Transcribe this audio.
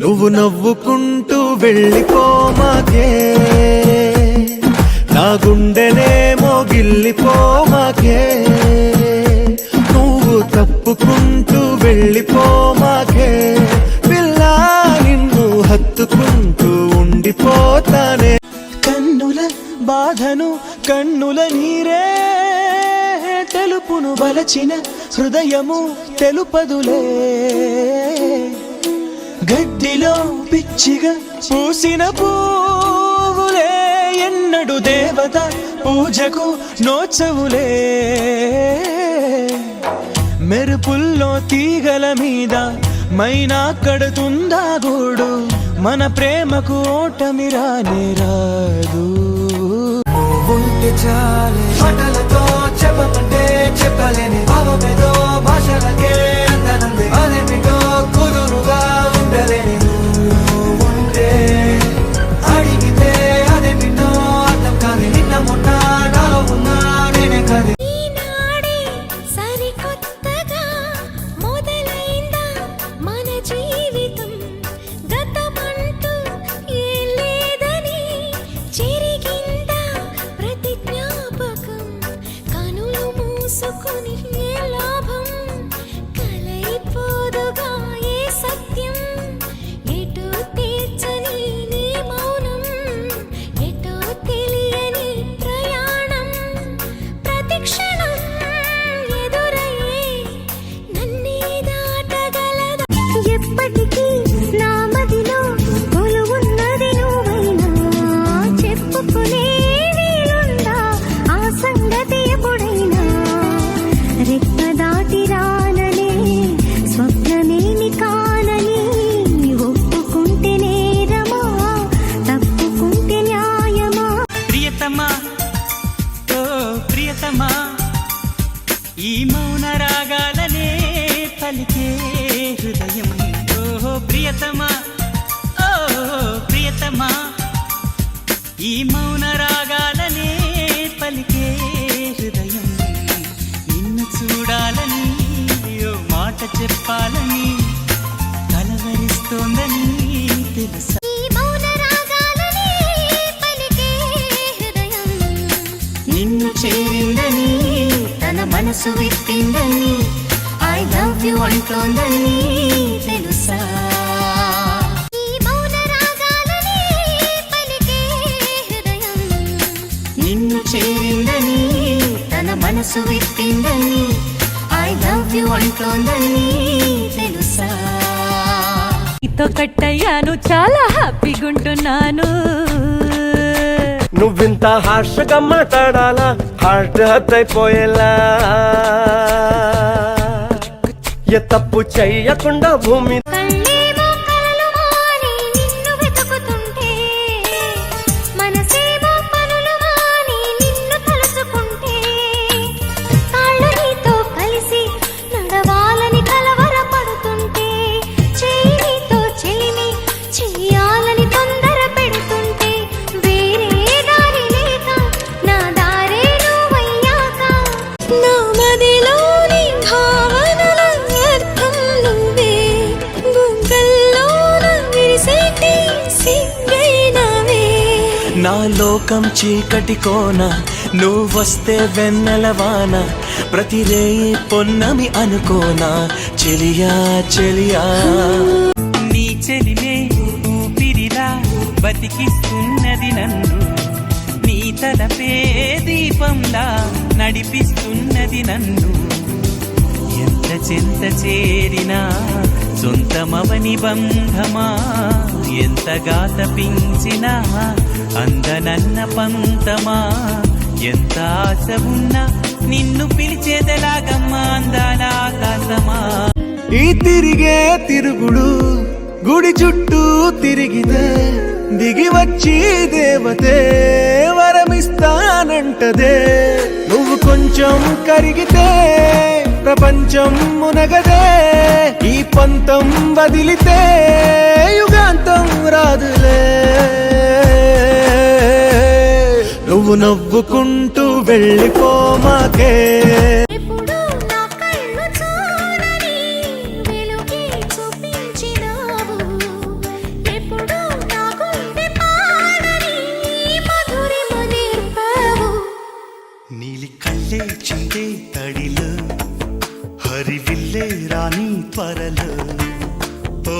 నువ్వు నవ్వుకుంటూ వెళ్ళిపోమాకే, నా గుండెనేమో గిల్లిపోమాకే. నువ్వు తప్పుకుంటూ వెళ్ళిపోమాకే, పిల్ల నిన్ను హత్తుకుంటూ ఉండిపోతానే. కన్నుల బాధను కన్నుల నీరే తెలుపును, బలచిన హృదయము తెలుపదులే. గడ్డిలో పిచ్చిగా పూసిన పువ్వులే, ఎన్నడు దేవత పూజకు నోచవులే. మెరుపుల్లో తీగల మీద మైనా కడుతుందా గూడు, మన ప్రేమకు ఓటమి రానే రాదు. ఉంటే చాలే మాటలతో చెప్పమంటే చెప్పలేని భావమేదో భాషలకే అందనంది, అదేమిటో కుదురుగా ఉండలేని. ఉంటే అడిగితే అదేమిటో అర్థం కాదు, నిన్న మొన్న నాలో ఉన్నా నేనే కాదు. ఈ మౌన రాగాలనే పలికే హృదయం, ఓ ప్రియతమా, ఓ ప్రియతమా. ఈ మౌన రాగాలనే పలికే హృదయం, నిన్ను చూడాలని ఓ మాట చెప్పాలని కలవరిస్తోందని తెలుసా. నిన్ను చేరిందని తన మనసు విప్పిందని, ఐ లవ్ యు అంటోందని తెలుసా. నిన్ను చేరిందని తన మనసు విప్పిందని, ఐ లవ్ యు అంటోందని తెలుసా. నీతో కట్టయ్యాను, చాలా హ్యాపీగా ఉంటున్నాను. నువ్వింత హార్ష్గా మాట్లాడాలా, హార్ట్ హర్ట్ అయిపోయేలా. ఏ తప్పు చెయ్యకుండా భూమి నా లోకం చీకటి కోన, నువ్వొస్తే వెన్నెలవాన, ప్రతి రేయి పొన్నమి అనుకోనా చెలియా చెలియా. నీ చెలిమే ఊపిరిలా బతికిస్తున్నది నన్ను, నీ తలపే దీపంలా నడిపిస్తున్నది నన్ను. ఎంత చెంత చేరినా సొంతమవని బంధమా, ఎంతగా తపించినా అందనన్న పంతమా. ఎంత ఆశ ఉన్నా నిన్ను పిలిచేదలాగమ్మా అందాల ఆకాశమా. ఈ తిరిగే తిరుగుడు గుడి చుట్టూ తిరిగితే, దిగి వచ్చి దేవతే వరమిస్తానంటదే. నువ్వు కొంచెం కరిగితే ప్రపంచం మునగదే, ఈ పంతం వదిలితే యుగాంతం రాదులే. నువ్వు నవ్వుకుంటూ వెళ్ళిపోమాకే, కళ్ళే చిందే తడిలో హరివిల్లే రాణి త్వరలో ఓ